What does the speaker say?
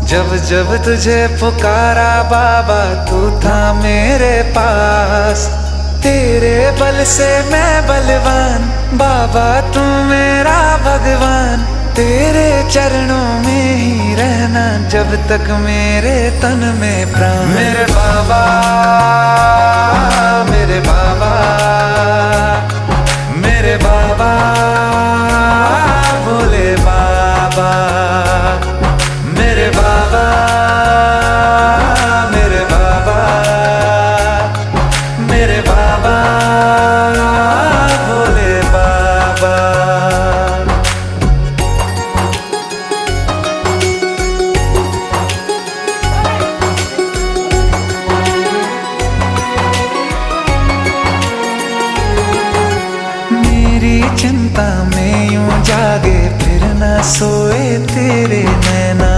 जब जब तुझे पुकारा बाबा तू था मेरे पास। तेरे बल से मैं बलवान बाबा तू मेरा भगवान। तेरे चरणों में ही रहना जब तक मेरे तन में प्राण। मेरे बाबा मेरे बाबा मेरे बाबा भोले बाबा। मेरे बाबा मेरे बाबा मेरे बाबा भोले बाबा। मेरी चिंता में यूं जागे फिर ना सोए तेरे नैना।